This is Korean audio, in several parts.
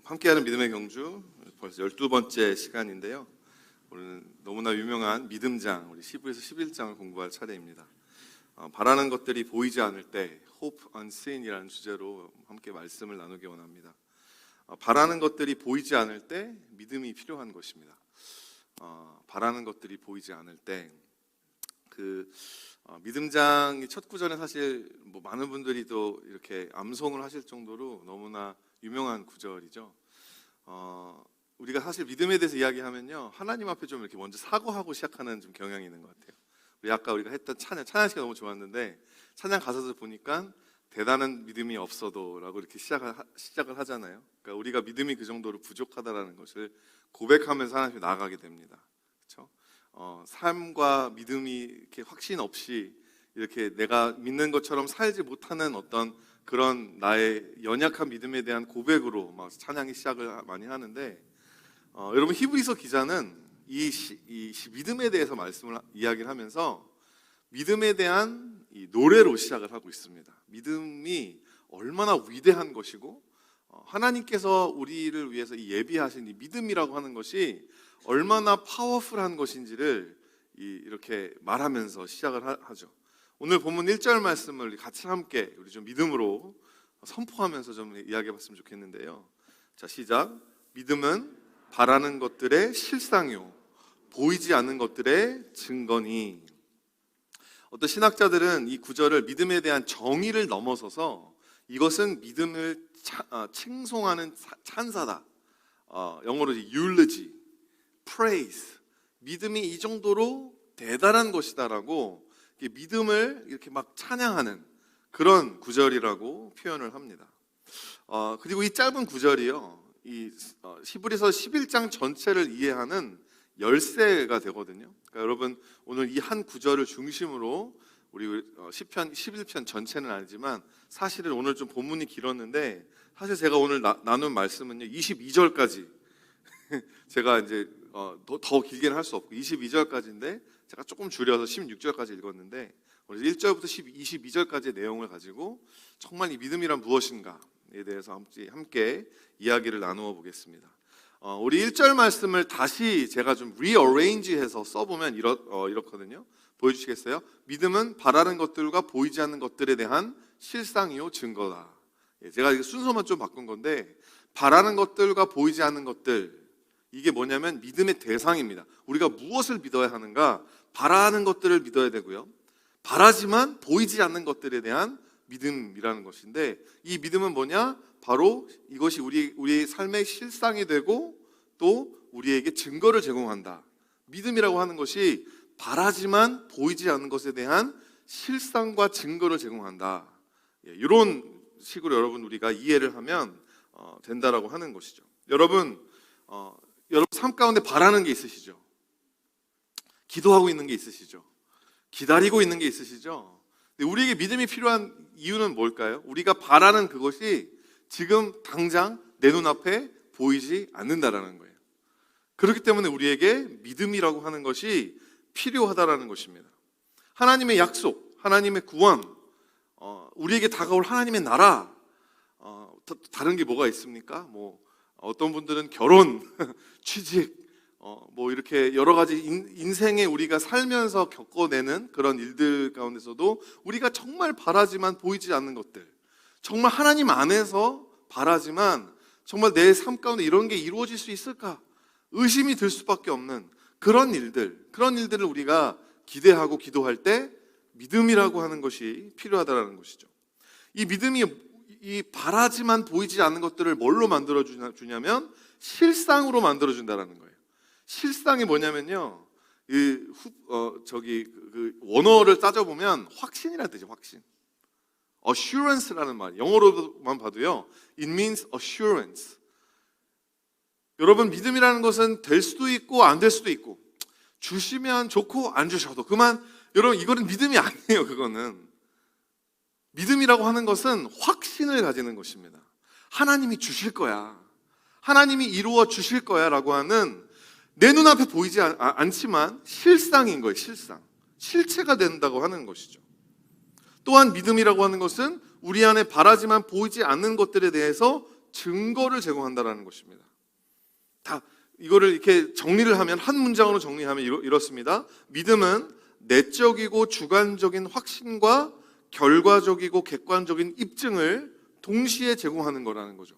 함께하는 믿음의 경주 벌써 12번째 시간인데요. 오늘 너무나 유명한 믿음장, 우리 10에서 11장을 공부할 차례입니다. 바라는 것들이 보이지 않을 때 Hope Unseen이라는 주제로 함께 말씀을 나누기 원합니다. 바라는 것들이 보이지 않을 때 믿음이 필요한 것입니다. 바라는 것들이 보이지 않을 때 믿음장의 첫 구절은 사실 많은 분들이 또 이렇게 암송을 하실 정도로 너무나 유명한 구절이죠. 우리가 사실 믿음에 대해서 이야기하면요, 하나님 앞에 좀 이렇게 먼저 사과하고 시작하는 좀 경향이 있는 것 같아요. 우리가 했던 찬양 시간 너무 좋았는데 찬양 가사를 보니까 대단한 믿음이 없어도라고 이렇게 시작을 하잖아요. 그러니까 우리가 믿음이 그 정도로 부족하다라는 것을 고백하면서 하나님 나아가게 됩니다. 그렇죠? 삶과 믿음이 이렇게 확신 없이 이렇게 내가 믿는 것처럼 살지 못하는 어떤 그런 나의 연약한 믿음에 대한 고백으로 막 찬양이 시작을 많이 하는데, 여러분 히브리서 기자는 이 믿음에 대해서 이야기를 하면서 믿음에 대한 이 노래로 시작을 하고 있습니다. 믿음이 얼마나 위대한 것이고 하나님께서 우리를 위해서 이 예비하신 이 믿음이라고 하는 것이 얼마나 파워풀한 것인지를 이렇게 말하면서 시작을 하죠. 오늘 본문 1절 말씀을 같이 함께 우리 좀 믿음으로 선포하면서 좀 이야기해 봤으면 좋겠는데요. 자, 시작. 믿음은 바라는 것들의 실상이요 보이지 않는 것들의 증거니. 어떤 신학자들은 이 구절을 믿음에 대한 정의를 넘어서서 이것은 믿음을 칭송하는 찬사다. 영어로 eulogy, praise. 믿음이 이 정도로 대단한 것이다라고 믿음을 이렇게 막 찬양하는 그런 구절이라고 표현을 합니다. 그리고 이 짧은 구절이요, 히브리서 11장 전체를 이해하는 열쇠가 되거든요. 그러니까 여러분 오늘 이 한 구절을 중심으로 우리 시편 11편 전체는 아니지만 사실은 오늘 좀 본문이 길었는데 사실 제가 오늘 나눈 말씀은요 22절까지 제가 이제 더 길게는 할 수 없고 22절까지인데 제가 조금 줄여서 16절까지 읽었는데 오늘 1절부터 22절까지의 내용을 가지고 정말 이 믿음이란 무엇인가에 대해서 함께 이야기를 나누어 보겠습니다. 우리 1절 말씀을 다시 제가 좀 리어레인지해서 써보면 이렇거든요. 보여주시겠어요? 믿음은 바라는 것들과 보이지 않는 것들에 대한 실상이요 증거다. 제가 순서만 좀 바꾼 건데 바라는 것들과 보이지 않는 것들, 이게 뭐냐면 믿음의 대상입니다. 우리가 무엇을 믿어야 하는가? 바라는 것들을 믿어야 되고요, 바라지만 보이지 않는 것들에 대한 믿음이라는 것인데, 이 믿음은 뭐냐? 바로 이것이 우리의 삶의 실상이 되고 또 우리에게 증거를 제공한다. 믿음이라고 하는 것이 바라지만 보이지 않는 것에 대한 실상과 증거를 제공한다. 이런 식으로 여러분 우리가 이해를 하면 된다라고 하는 것이죠. 여러분 삶 가운데 바라는 게 있으시죠? 기도하고 있는 게 있으시죠? 기다리고 있는 게 있으시죠? 근데 우리에게 믿음이 필요한 이유는 뭘까요? 우리가 바라는 그것이 지금 당장 내 눈앞에 보이지 않는다라는 거예요. 그렇기 때문에 우리에게 믿음이라고 하는 것이 필요하다라는 것입니다. 하나님의 약속, 하나님의 구원, 우리에게 다가올 하나님의 나라, 다른 게 뭐가 있습니까? 어떤 분들은 결혼, 취직, 이렇게 여러 가지 인생에 우리가 살면서 겪어내는 그런 일들 가운데서도 우리가 정말 바라지만 보이지 않는 것들, 정말 하나님 안에서 바라지만 정말 내 삶 가운데 이런 게 이루어질 수 있을까? 의심이 들 수밖에 없는 그런 일들을 우리가 기대하고 기도할 때 믿음이라고 하는 것이 필요하다는 것이죠. 이 믿음이 이 바라지만 보이지 않는 것들을 뭘로 만들어주냐면 실상으로 만들어준다는 거예요. 실상이 뭐냐면요, 원어를 따져보면 확신이라는 뜻이죠. 확신. assurance라는 말, 영어로만 봐도요, it means assurance. 여러분 믿음이라는 것은 될 수도 있고 안 될 수도 있고, 주시면 좋고 안 주셔도 그만. 여러분 이거는 믿음이 아니에요. 그거는 믿음이라고 하는 것은 확신을 가지는 것입니다. 하나님이 주실 거야, 하나님이 이루어 주실 거야 라고 하는 내 눈앞에 보이지 않지만 실상인 거예요. 실체가 된다고 하는 것이죠. 또한 믿음이라고 하는 것은 우리 안에 바라지만 보이지 않는 것들에 대해서 증거를 제공한다라는 것입니다. 다 이거를 이렇게 정리를 하면, 한 문장으로 정리하면 이렇습니다. 믿음은 내적이고 주관적인 확신과 결과적이고 객관적인 입증을 동시에 제공하는 거라는 거죠.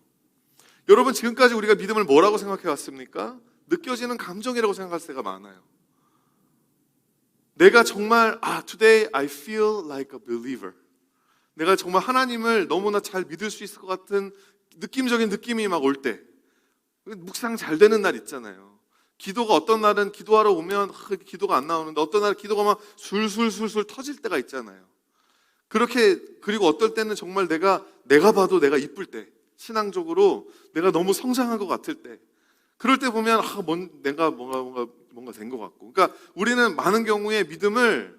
여러분, 지금까지 우리가 믿음을 뭐라고 생각해 왔습니까? 느껴지는 감정이라고 생각할 때가 많아요. 내가 정말 today I feel like a believer. 내가 정말 하나님을 너무나 잘 믿을 수 있을 것 같은 느낌적인 느낌이 막 올 때, 묵상 잘 되는 날 있잖아요. 기도가 어떤 날은 기도하러 오면 기도가 안 나오는데, 어떤 날은 기도가 막 술술술술 터질 때가 있잖아요. 그리고 어떨 때는 정말 내가 봐도 내가 이쁠 때, 신앙적으로 내가 너무 성장한 것 같을 때, 그럴 때 보면 내가 뭔가 된 것 같고. 그러니까 우리는 많은 경우에 믿음을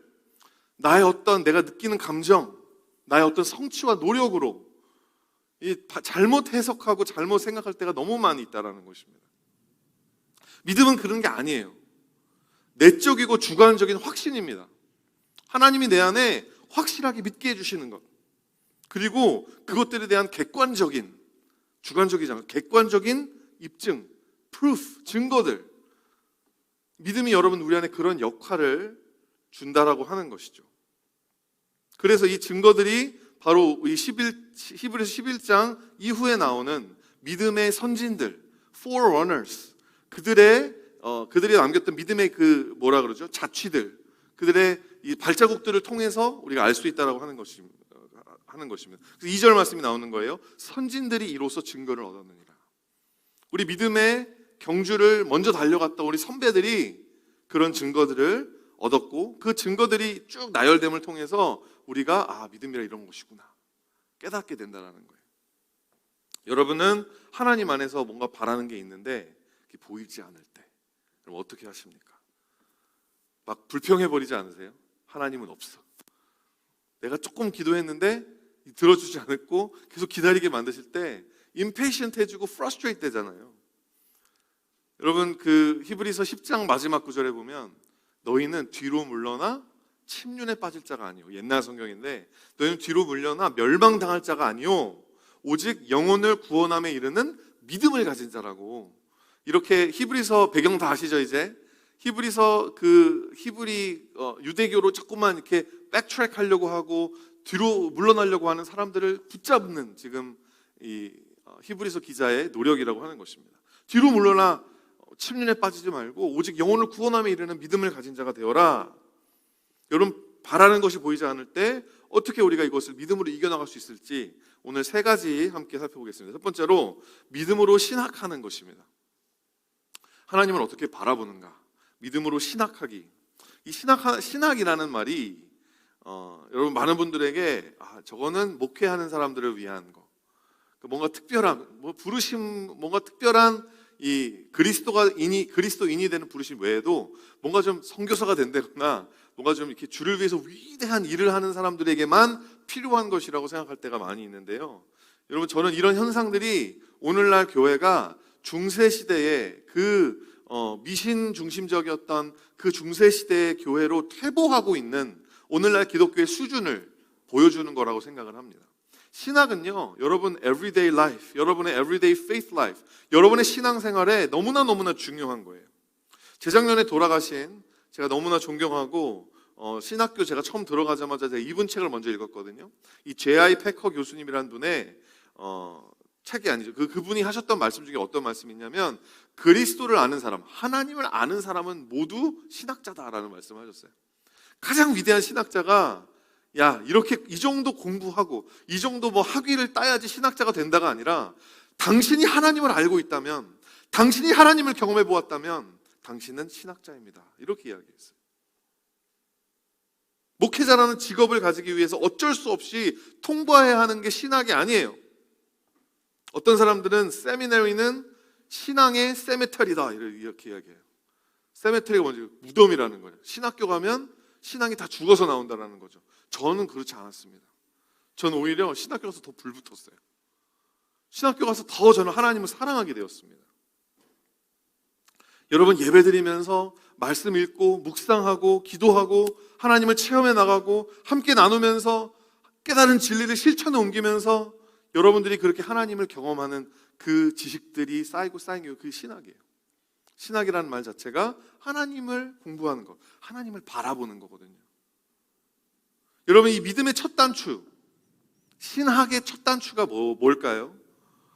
나의 어떤 내가 느끼는 감정, 나의 어떤 성취와 노력으로 잘못 해석하고 잘못 생각할 때가 너무 많이 있다는 것입니다. 믿음은 그런 게 아니에요. 내적이고 주관적인 확신입니다. 하나님이 내 안에 확실하게 믿게 해주시는 것, 그리고 그것들에 대한 객관적인, 주관적이지 않고 객관적인 입증, proof, 증거들. 믿음이 여러분 우리 안에 그런 역할을 준다라고 하는 것이죠. 그래서 이 증거들이 바로 이 히브리서 11장 이후에 나오는 믿음의 선진들, forerunners, 그들이 남겼던 믿음의 자취들, 그들의 이 발자국들을 통해서 우리가 알 수 있다라고 하는 것입니다. 그래서 2절 말씀이 나오는 거예요. 선진들이 이로써 증거를 얻었느니라. 우리 믿음의 경주를 먼저 달려갔던 우리 선배들이 그런 증거들을 얻었고, 그 증거들이 쭉 나열됨을 통해서 우리가 믿음이라 이런 것이구나 깨닫게 된다는 거예요. 여러분은 하나님 안에서 뭔가 바라는 게 있는데 그게 보이지 않을 때, 그럼 어떻게 하십니까? 막 불평해버리지 않으세요? 하나님은 없어. 내가 조금 기도했는데 들어주지 않았고 계속 기다리게 만드실 때 impatient 해지고 frustrate 되잖아요. 여러분, 그 히브리서 10장 마지막 구절에 보면 너희는 뒤로 물러나 침륜에 빠질 자가 아니오. 옛날 성경인데, 너희는 뒤로 물러나 멸망당할 자가 아니오. 오직 영혼을 구원함에 이르는 믿음을 가진 자라고. 이렇게 히브리서 배경 다 아시죠? 이제 히브리서 유대교로 자꾸만 이렇게 백트랙 하려고 하고 뒤로 물러나려고 하는 사람들을 붙잡는 지금 이 히브리서 기자의 노력이라고 하는 것입니다. 뒤로 물러나 침륜에 빠지지 말고 오직 영혼을 구원함에 이르는 믿음을 가진 자가 되어라. 여러분, 바라는 것이 보이지 않을 때 어떻게 우리가 이것을 믿음으로 이겨나갈 수 있을지 오늘 3가지 함께 살펴보겠습니다. 첫 번째로 믿음으로 신학하는 것입니다. 하나님을 어떻게 바라보는가? 믿음으로 신학하기. 이 신학이라는 말이 여러분 많은 분들에게 저거는 목회하는 사람들을 위한 거, 뭔가 특별한 뭔가 특별한 이 그리스도인이 되는 부르심 외에도 뭔가 좀 선교사가 된다거나 뭔가 좀 이렇게 주를 위해서 위대한 일을 하는 사람들에게만 필요한 것이라고 생각할 때가 많이 있는데요. 여러분, 저는 이런 현상들이 오늘날 교회가 중세 시대의 미신 중심적이었던 그 중세 시대의 교회로 퇴보하고 있는 오늘날 기독교의 수준을 보여주는 거라고 생각을 합니다. 신학은요, 여러분 everyday life, 여러분의 everyday faith life, 여러분의 신앙생활에 너무나 중요한 거예요. 재작년에 돌아가신 제가 너무나 존경하고 신학교 제가 처음 들어가자마자 제가 이분 책을 먼저 읽었거든요. 이 J.I. 패커 교수님이라는 분의 책이 아니죠. 그분이 하셨던 말씀 중에 어떤 말씀이 있냐면, 그리스도를 아는 사람, 하나님을 아는 사람은 모두 신학자다라는 말씀을 하셨어요. 가장 위대한 신학자가 이렇게 이 정도 공부하고 이 정도 학위를 따야지 신학자가 된다가 아니라, 당신이 하나님을 알고 있다면, 당신이 하나님을 경험해 보았다면 당신은 신학자입니다. 이렇게 이야기했어요. 목회자라는 직업을 가지기 위해서 어쩔 수 없이 통과해야 하는 게 신학이 아니에요. 어떤 사람들은 세미나리는 신앙의 세메터리다 이렇게 이야기해요. 세메터리가 뭔지 무덤이라는 거예요. 신학교 가면 신앙이 다 죽어서 나온다는 거죠. 저는 그렇지 않았습니다. 저는 오히려 신학교 가서 더 불붙었어요. 신학교 가서 더 저는 하나님을 사랑하게 되었습니다. 여러분, 예배드리면서 말씀 읽고 묵상하고 기도하고 하나님을 체험해 나가고 함께 나누면서 깨달은 진리를 실천에 옮기면서 여러분들이 그렇게 하나님을 경험하는 그 지식들이 쌓이고 쌓인 게 그게 신학이에요. 신학이라는 말 자체가 하나님을 공부하는 것, 하나님을 바라보는 거거든요. 여러분, 이 믿음의 첫 단추, 신학의 첫 단추가 뭘까요?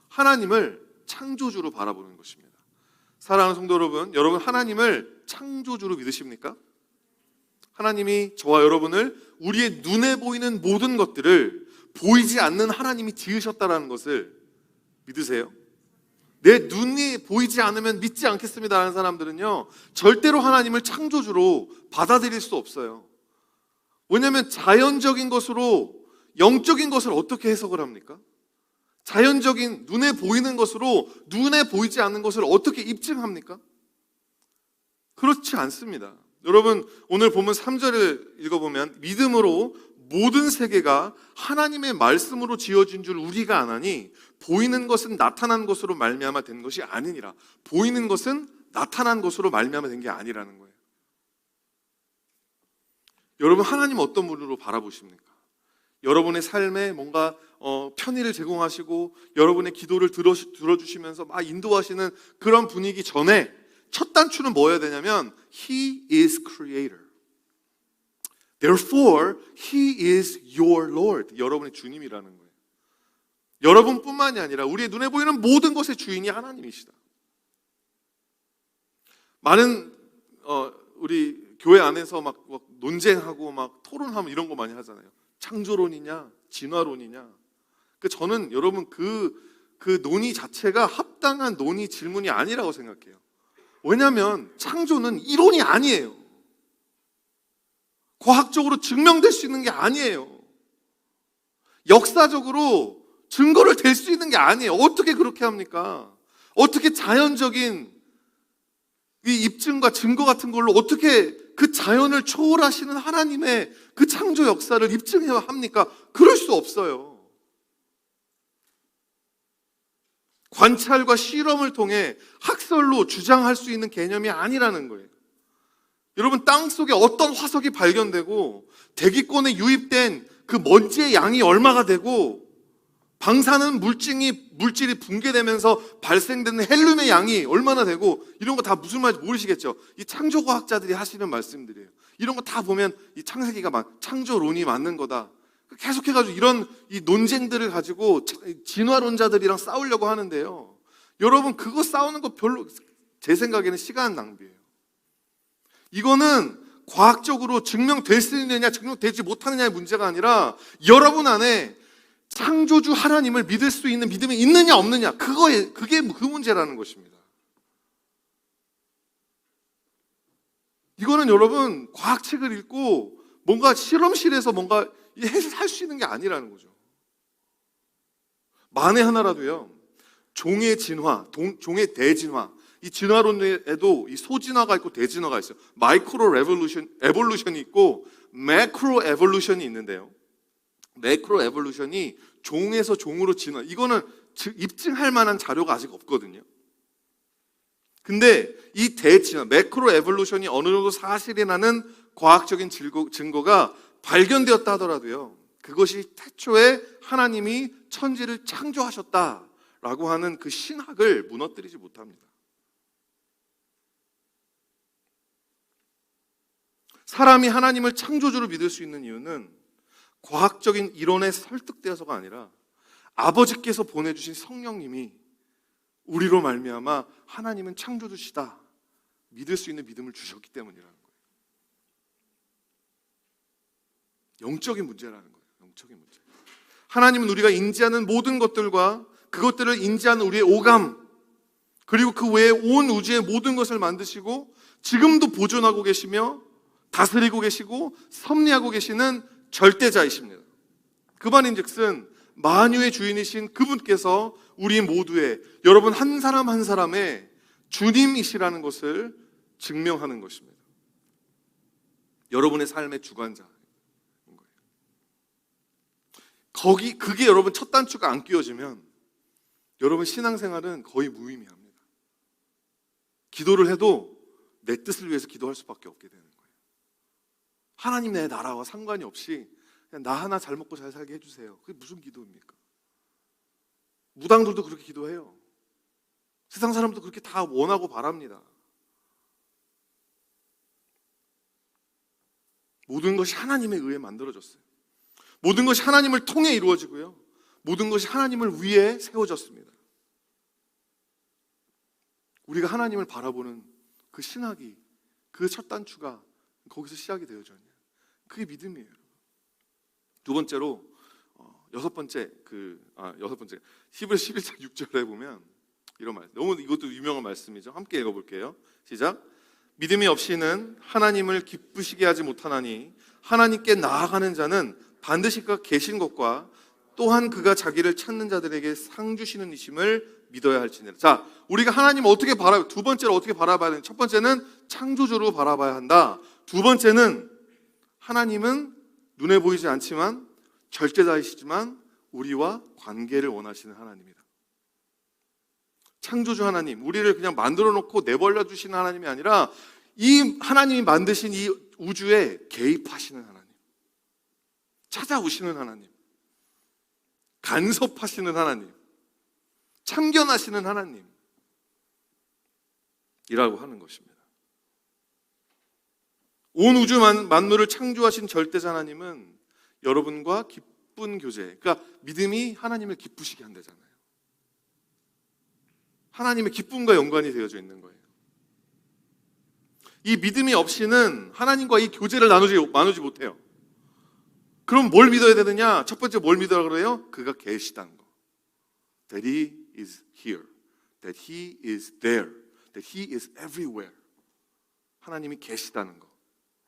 하나님을 창조주로 바라보는 것입니다. 사랑하는 성도 여러분 하나님을 창조주로 믿으십니까? 하나님이 저와 여러분을 우리의 눈에 보이는 모든 것들을 보이지 않는 하나님이 지으셨다는 것을 믿으세요? 내 눈이 보이지 않으면 믿지 않겠습니다 라는 사람들은요, 절대로 하나님을 창조주로 받아들일 수 없어요. 왜냐하면 자연적인 것으로 영적인 것을 어떻게 해석을 합니까? 자연적인 눈에 보이는 것으로 눈에 보이지 않는 것을 어떻게 입증합니까? 그렇지 않습니다. 여러분, 오늘 본문 3절을 읽어보면 믿음으로 모든 세계가 하나님의 말씀으로 지어진 줄 우리가 아나니 보이는 것은 나타난 것으로 말미암아 된 것이 아니니라. 보이는 것은 나타난 것으로 말미암아 된 게 아니라는 거예요. 여러분, 하나님 어떤 분으로 바라보십니까? 여러분의 삶에 뭔가 편의를 제공하시고 여러분의 기도를 들어주시면서 막 인도하시는 그런 분위기 전에 첫 단추는 뭐여야 되냐면 He is Creator. Therefore, He is your Lord. 여러분의 주님이라는 거예요. 여러분뿐만이 아니라 우리의 눈에 보이는 모든 것의 주인이 하나님이시다. 많은 우리 교회 안에서 막 논쟁하고 막 토론하면 이런 거 많이 하잖아요. 창조론이냐, 진화론이냐. 저는 여러분 그 논의 자체가 합당한 논의 질문이 아니라고 생각해요. 왜냐하면 창조는 이론이 아니에요. 과학적으로 증명될 수 있는 게 아니에요. 역사적으로 증거를 댈 수 있는 게 아니에요. 어떻게 그렇게 합니까? 어떻게 자연적인 이 입증과 증거 같은 걸로 어떻게 그 자연을 초월하시는 하나님의 그 창조 역사를 입증해야 합니까? 그럴 수 없어요. 관찰과 실험을 통해 학설로 주장할 수 있는 개념이 아니라는 거예요. 여러분, 땅속에 어떤 화석이 발견되고 대기권에 유입된 그 먼지의 양이 얼마가 되고 방사능 물질이 붕괴되면서 발생되는 헬륨의 양이 얼마나 되고 이런 거 다 무슨 말인지 모르시겠죠? 이 창조과학자들이 하시는 말씀들이에요. 이런 거 다 보면 이 창세기가 창조론이 맞는 거다. 계속해가지고 이런 이 논쟁들을 가지고 진화론자들이랑 싸우려고 하는데요. 여러분, 그거 싸우는 거 별로 제 생각에는 시간 낭비예요. 이거는 과학적으로 증명될 수 있느냐 증명되지 못하느냐의 문제가 아니라 여러분 안에 창조주 하나님을 믿을 수 있는 믿음이 있느냐 없느냐, 그게 그 문제라는 것입니다. 이거는 여러분 과학책을 읽고 뭔가 실험실에서 뭔가 할 수 있는 게 아니라는 거죠. 만에 하나라도요, 종의 진화, 종의 대진화, 이 진화론에도 이 소진화가 있고 대진화가 있어요. 마이크로 에볼루션이 있고 매크로 에볼루션이 있는데요. 매크로 에볼루션이 종에서 종으로 진화, 이거는 입증할 만한 자료가 아직 없거든요. 근데 이 대진화, 매크로 에볼루션이 어느 정도 사실이라는 과학적인 증거가 발견되었다 하더라도요, 그것이 태초에 하나님이 천지를 창조하셨다라고 하는 그 신학을 무너뜨리지 못합니다. 사람이 하나님을 창조주로 믿을 수 있는 이유는 과학적인 이론에 설득되어서가 아니라 아버지께서 보내주신 성령님이 우리로 말미암아 하나님은 창조주시다 믿을 수 있는 믿음을 주셨기 때문이라는 거예요. 영적인 문제라는 거예요. 영적인 문제. 하나님은 우리가 인지하는 모든 것들과 그것들을 인지하는 우리의 오감, 그리고 그 외에 온 우주의 모든 것을 만드시고 지금도 보존하고 계시며 다스리고 계시고 섭리하고 계시는 절대자이십니다. 그 말인즉슨 만유의 주인이신 그분께서 우리 모두의, 여러분 한 사람 한 사람의 주님이시라는 것을 증명하는 것입니다. 여러분의 삶의 주관자인 거예요. 그게 여러분 첫 단추가 안 끼워지면 여러분 신앙생활은 거의 무의미합니다. 기도를 해도 내 뜻을 위해서 기도할 수밖에 없게 되는 거예요. 하나님 내 나라와 상관이 없이 그냥 나 하나 잘 먹고 잘 살게 해주세요. 그게 무슨 기도입니까? 무당들도 그렇게 기도해요. 세상 사람도 그렇게 다 원하고 바랍니다. 모든 것이 하나님에 의해 만들어졌어요. 모든 것이 하나님을 통해 이루어지고요. 모든 것이 하나님을 위해 세워졌습니다. 우리가 하나님을 바라보는 그 신학이, 그 첫 단추가 거기서 시작이 되어져요. 그게 믿음이에요. 두 번째로 여섯 번째 히브리서 11장 6절에 보면 이런 말, 너무 이것도 유명한 말씀이죠. 함께 읽어볼게요. 시작. 믿음이 없이는 하나님을 기쁘시게 하지 못하나니 하나님께 나아가는 자는 반드시 그가 계신 것과 또한 그가 자기를 찾는 자들에게 상 주시는 이심을 믿어야 할지니라. 자, 우리가 하나님을 어떻게 두 번째로 어떻게 바라봐야 되는? 첫 번째는 창조주로 바라봐야 한다. 두 번째는 하나님은 눈에 보이지 않지만 절대자이시지만 우리와 관계를 원하시는 하나님이다. 창조주 하나님, 우리를 그냥 만들어 놓고 내버려 두시는 하나님이 아니라 이 하나님이 만드신 이 우주에 개입하시는 하나님, 찾아오시는 하나님, 간섭하시는 하나님, 참견하시는 하나님이라고 하는 것입니다. 온 우주 만물을 창조하신 절대자 하나님은 여러분과 기쁜 교제, 그러니까 믿음이 하나님을 기쁘시게 한다잖아요. 하나님의 기쁨과 연관이 되어져 있는 거예요. 이 믿음이 없이는 하나님과 이 교제를 나누지 못해요. 그럼 뭘 믿어야 되느냐? 첫 번째 뭘 믿으라 그래요? 그가 계시다는 거. That He is here. That He is there. That He is everywhere. 하나님이 계시다는 거.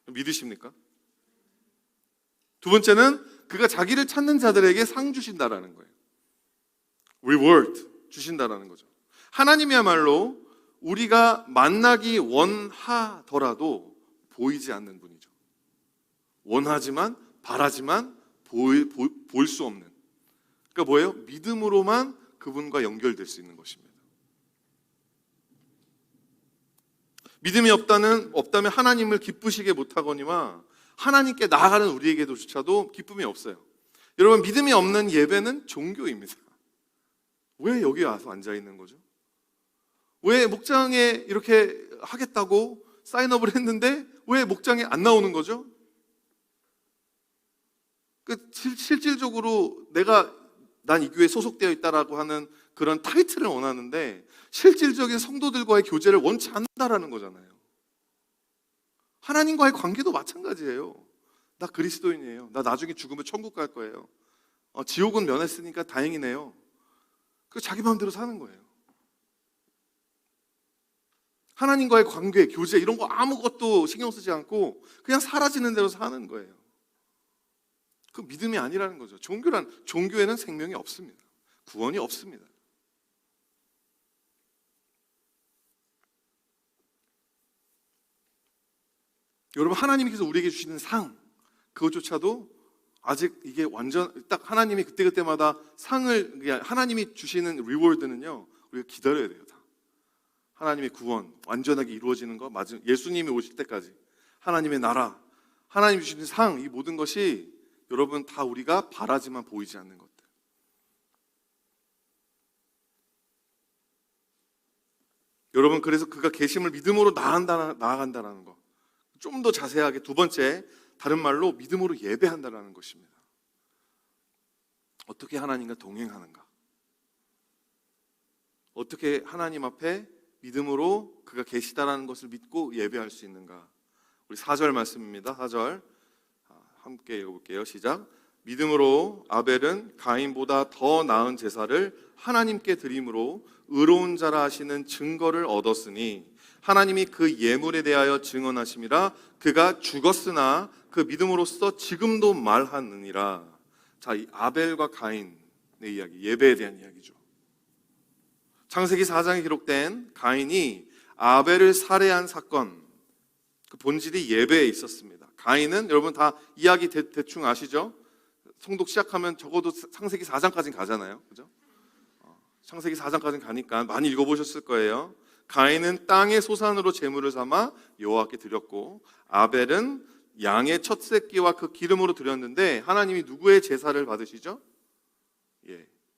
믿으십니까? 두 번째는 그가 자기를 찾는 자들에게 상 주신다라는 거예요. Reward 주신다라는 거죠. 하나님이야말로 우리가 만나기 원하더라도 보이지 않는 분이죠. 원하지만 바라지만 볼 수 없는. 그러니까 뭐예요? 믿음으로만 그분과 연결될 수 있는 것입니다. 믿음이 없다면 하나님을 기쁘시게 못하거니와 하나님께 나아가는 우리에게조차도 기쁨이 없어요. 여러분, 믿음이 없는 예배는 종교입니다. 왜 여기 와서 앉아 있는 거죠? 왜 목장에 이렇게 하겠다고 사인업을 했는데 왜 목장에 안 나오는 거죠? 실질적으로 난 이 교회에 소속되어 있다라고 하는 그런 타이틀을 원하는데 실질적인 성도들과의 교제를 원치 않는다라는 거잖아요. 하나님과의 관계도 마찬가지예요. 나 그리스도인이에요. 나 나중에 죽으면 천국 갈 거예요. 지옥은 면했으니까 다행이네요. 그 자기 마음대로 사는 거예요. 하나님과의 관계, 교제 이런 거 아무것도 신경 쓰지 않고 그냥 사라지는 대로 사는 거예요. 그 믿음이 아니라는 거죠. 종교에는 생명이 없습니다. 구원이 없습니다. 여러분, 하나님께서 우리에게 주시는 상, 그것조차도 아직 이게 완전 딱 하나님이 그때그때마다 상을, 하나님이 주시는 리워드는요, 우리가 기다려야 돼요. 다. 하나님의 구원 완전하게 이루어지는 거, 맞은 예수님이 오실 때까지 하나님의 나라, 하나님이 주시는 상, 이 모든 것이 여러분 다 우리가 바라지만 보이지 않는 것들. 여러분, 그래서 그가 계심을 믿음으로 나아간다는 거. 좀 더 자세하게 두 번째, 다른 말로 믿음으로 예배한다는 것입니다. 어떻게 하나님과 동행하는가? 어떻게 하나님 앞에 믿음으로 그가 계시다라는 것을 믿고 예배할 수 있는가? 우리 4절 말씀입니다. 4절 함께 읽어볼게요. 시작. 믿음으로 아벨은 가인보다 더 나은 제사를 하나님께 드림으로 의로운 자라 하시는 증거를 얻었으니 하나님이 그 예물에 대하여 증언하심이라. 그가 죽었으나 그 믿음으로써 지금도 말하느니라. 자, 이 아벨과 가인의 이야기, 예배에 대한 이야기죠. 창세기 4장에 기록된 가인이 아벨을 살해한 사건, 그 본질이 예배에 있었습니다. 가인은 여러분 다 이야기 대충 아시죠? 송독 시작하면 적어도 창세기 4장까지는 가잖아요. 그죠? 창세기 4장까지는 가니까 많이 읽어보셨을 거예요. 가인은 땅의 소산으로 제물을 삼아 여호와께 드렸고 아벨은 양의 첫 새끼와 그 기름으로 드렸는데 하나님이 누구의 제사를 받으시죠?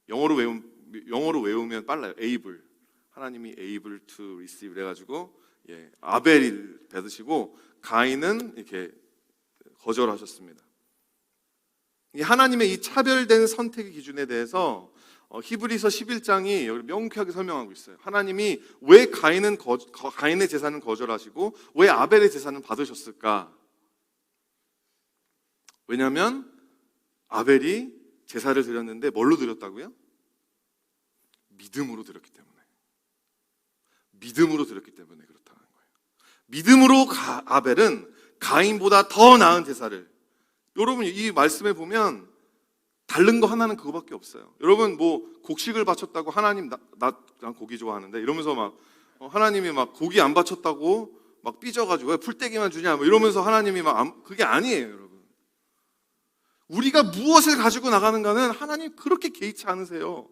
영어로 외우면 빨라요. 에이블. 하나님이 able to receive 해가지고 아벨을 받으시고 가인은 이렇게 거절하셨습니다. 하나님의 이 차별된 선택의 기준에 대해서 히브리서 11장이 여기 명쾌하게 설명하고 있어요. 하나님이 왜 가인의 제사는 거절하시고 왜 아벨의 제사는 받으셨을까? 왜냐하면 아벨이 제사를 드렸는데 뭘로 드렸다고요? 믿음으로 드렸기 때문에. 믿음으로 드렸기 때문에 그렇다는 거예요. 믿음으로 아벨은 가인보다 더 나은 제사를, 여러분 이 말씀에 보면 다른 거 하나는 그거밖에 없어요. 여러분 뭐 곡식을 바쳤다고 하나님 난 고기 좋아하는데 이러면서 막 하나님이 막 고기 안 바쳤다고 막 삐져가지고 왜 풀떼기만 주냐 뭐 이러면서 하나님이 막 그게 아니에요, 여러분. 우리가 무엇을 가지고 나가는가는 하나님 그렇게 개의치 않으세요.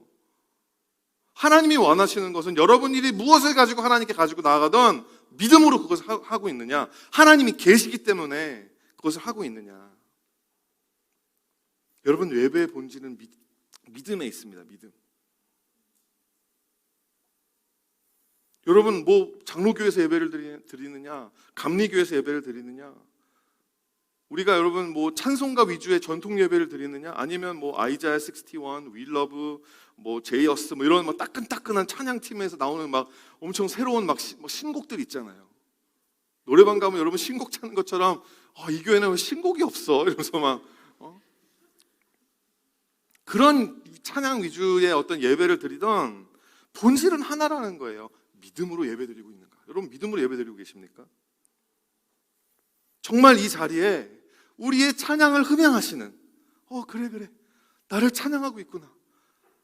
하나님이 원하시는 것은 여러분들이 무엇을 가지고 하나님께 가지고 나가던 믿음으로 그것을 하고 있느냐, 하나님이 계시기 때문에 그것을 하고 있느냐. 여러분 예배의 본질은 믿음에 있습니다. 믿음. 여러분 뭐 장로교에서 예배를 드리느냐, 감리교에서 예배를 드리느냐, 우리가 여러분 뭐 찬송가 위주의 전통 예배를 드리느냐, 아니면 뭐 아이자야 61, We Love, 뭐 제이어스 뭐 이런 막 따끈따끈한 찬양팀에서 나오는 막 엄청 새로운 막 신곡들 있잖아요. 노래방 가면 여러분 신곡 찾는 것처럼 이 교회는 왜 신곡이 없어 이러면서 막 그런 찬양 위주의 어떤 예배를 드리던 본질은 하나라는 거예요. 믿음으로 예배드리고 있는가? 여러분 믿음으로 예배드리고 계십니까? 정말 이 자리에 우리의 찬양을 흠양하시는 그래 나를 찬양하고 있구나,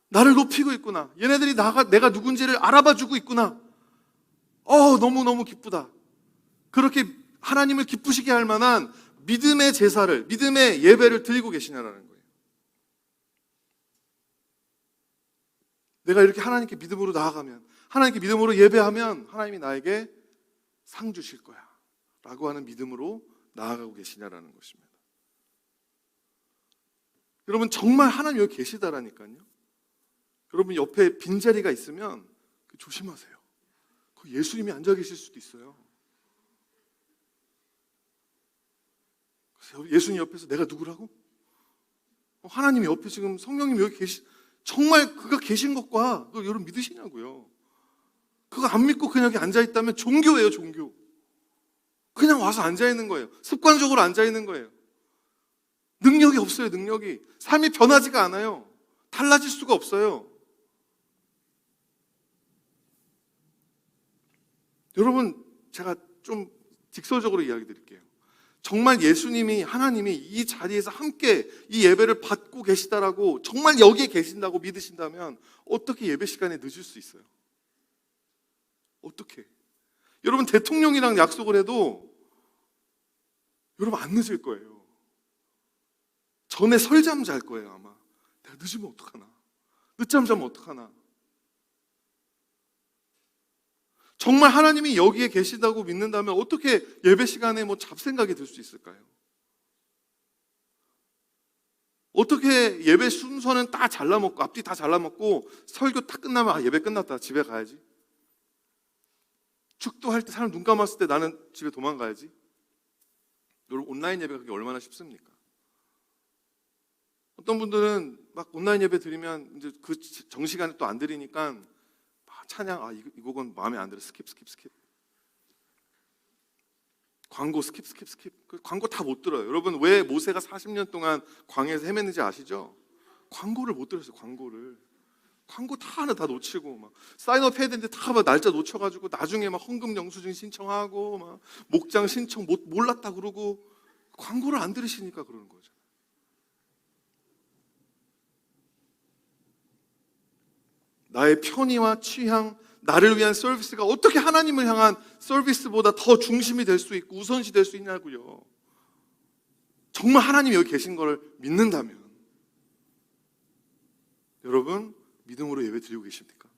나를 높이고 있구나, 얘네들이 내가 누군지를 알아봐주고 있구나, 너무너무 기쁘다, 그렇게 하나님을 기쁘시게 할 만한 믿음의 제사를, 믿음의 예배를 드리고 계시냐라는 거예요. 내가 이렇게 하나님께 믿음으로 나아가면, 하나님께 믿음으로 예배하면 하나님이 나에게 상 주실 거야 라고 하는 믿음으로 나아가고 계시냐라는 것입니다. 여러분 정말 하나님 여기 계시다라니까요. 여러분 옆에 빈자리가 있으면 조심하세요. 예수님이 앉아 계실 수도 있어요. 그래서 예수님 옆에서 내가 누구라고? 하나님이 옆에 지금 성령님이 여기 정말 그가 계신 것과 그걸 여러분 믿으시냐고요. 그거 안 믿고 그냥 여기 앉아있다면 종교예요, 종교. 그냥 와서 앉아있는 거예요. 습관적으로 앉아있는 거예요. 능력이 없어요, 능력이. 삶이 변하지가 않아요. 달라질 수가 없어요. 여러분 제가 좀 직설적으로 이야기 드릴게요. 정말 예수님이, 하나님이 이 자리에서 함께 이 예배를 받고 계시다라고 정말 여기에 계신다고 믿으신다면 어떻게 예배 시간에 늦을 수 있어요? 어떻게? 여러분 대통령이랑 약속을 해도 여러분 안 늦을 거예요. 전에 설잠 잘 거예요 아마. 내가 늦으면 어떡하나, 늦잠 자면 어떡하나. 정말 하나님이 여기에 계시다고 믿는다면 어떻게 예배 시간에 뭐 잡생각이 들 수 있을까요? 어떻게 예배 순서는 다 잘라먹고 앞뒤 다 잘라먹고 설교 딱 끝나면 예배 끝났다 집에 가야지, 축도할 때 사람 눈 감았을 때 나는 집에 도망가야지. 여러분 온라인 예배가 그게 얼마나 쉽습니까? 어떤 분들은 막 온라인 예배 드리면 이제 그 정시간에 또 안 드리니까 찬양, 이 곡은 마음에 안 들어, 스킵. 광고 스킵. 그 광고 다 못 들어요. 여러분 왜 모세가 40년 동안 광야에서 헤맸는지 아시죠? 광고를 못 들었어요. 광고 다 하나 다 놓치고 막 사인업 해야 되는데 다 막 날짜 놓쳐가지고 나중에 막 헌금 영수증 신청하고 막 목장 신청 몰랐다 그러고 광고를 안 들으시니까 그러는 거죠. 나의 편의와 취향, 나를 위한 서비스가 어떻게 하나님을 향한 서비스보다 더 중심이 될 수 있고 우선시 될 수 있냐고요. 정말 하나님이 여기 계신 걸 믿는다면 여러분 믿음으로 예배 드리고 계십니까?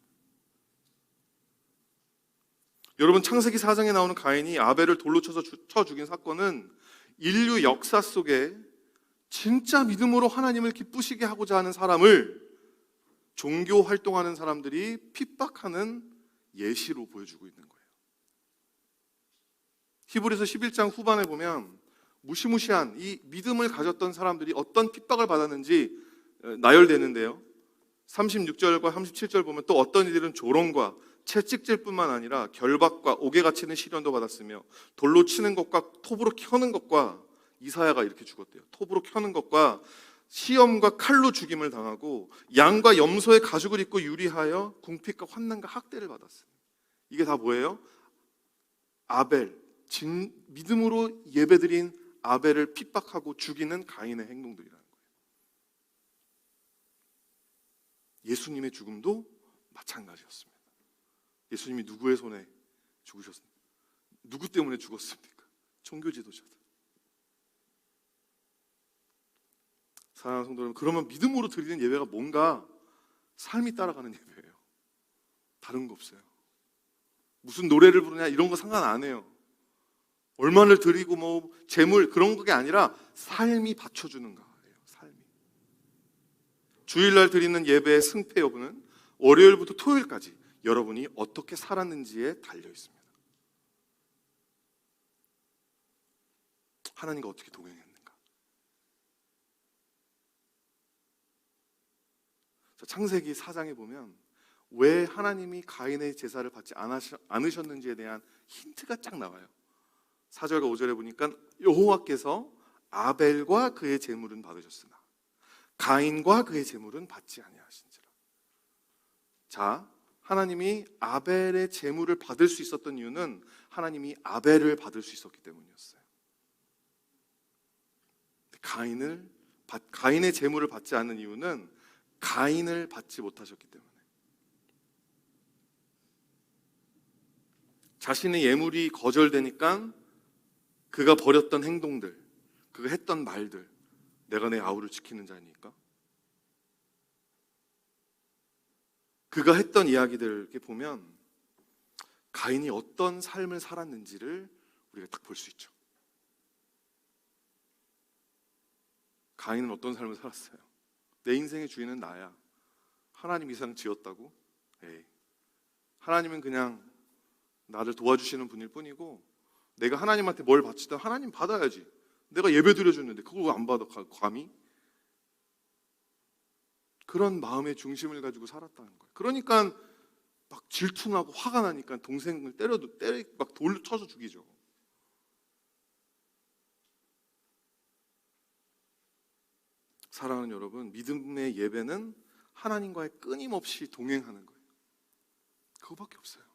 여러분 창세기 4장에 나오는 가인이 아벨을 돌로 쳐 죽인 사건은 인류 역사 속에 진짜 믿음으로 하나님을 기쁘시게 하고자 하는 사람을 종교 활동하는 사람들이 핍박하는 예시로 보여주고 있는 거예요. 히브리서 11장 후반에 보면 무시무시한 이 믿음을 가졌던 사람들이 어떤 핍박을 받았는지 나열되는데요. 36절과 37절 보면 또 어떤 이들은 조롱과 채찍질 뿐만 아니라 결박과 옥에 갇히는 시련도 받았으며 돌로 치는 것과 톱으로 켜는 것과, 이사야가 이렇게 죽었대요. 톱으로 켜는 것과 시험과 칼로 죽임을 당하고 양과 염소의 가죽을 입고 유리하여 궁핍과 환난과 학대를 받았어요. 이게 다 뭐예요? 아벨, 믿음으로 예배드린 아벨을 핍박하고 죽이는 가인의 행동들이라는 거예요. 예수님의 죽음도 마찬가지였습니다. 예수님이 누구의 손에 죽으셨습니까? 누구 때문에 죽었습니까? 종교 지도자들. 사랑하는 성도 여러분, 그러면 믿음으로 드리는 예배가 뭔가? 삶이 따라가는 예배예요. 다른 거 없어요. 무슨 노래를 부르냐 이런 거 상관 안 해요. 얼마를 드리고 뭐 재물 그런 게 아니라 삶이 받쳐주는가예요. 삶이. 주일날 드리는 예배의 승패 여부는 월요일부터 토요일까지 여러분이 어떻게 살았는지에 달려 있습니다. 하나님과 어떻게 동행했는가? 창세기 4장에 보면 왜 하나님이 가인의 제사를 받지 않으셨는지에 대한 힌트가 쫙 나와요. 4절과 5절에 보니까 여호와께서 아벨과 그의 제물은 받으셨으나 가인과 그의 제물은 받지 아니하신지라. 자, 하나님이 아벨의 제물을 받을 수 있었던 이유는 하나님이 아벨을 받을 수 있었기 때문이었어요. 가인의 제물을 받지 않는 이유는 가인을 받지 못하셨기 때문에. 자신의 예물이 거절되니까 그가 버렸던 행동들, 그가 했던 말들, 내가 내 아우를 지키는 자니까, 그가 했던 이야기들을 보면 가인이 어떤 삶을 살았는지를 우리가 딱 볼 수 있죠. 가인은 어떤 삶을 살았어요? 내 인생의 주인은 나야. 하나님 이상 지었다고? 에이. 하나님은 그냥 나를 도와주시는 분일 뿐이고 내가 하나님한테 뭘 바치든 하나님 받아야지. 내가 예배 드려줬는데 그걸 왜 안 받아? 감히? 그런 마음의 중심을 가지고 살았다는 거예요. 그러니까 막 질투나고 화가 나니까 동생을 막 돌로 쳐서 죽이죠. 사랑하는 여러분, 믿음의 예배는 하나님과의 끊임없이 동행하는 거예요. 그거밖에 없어요.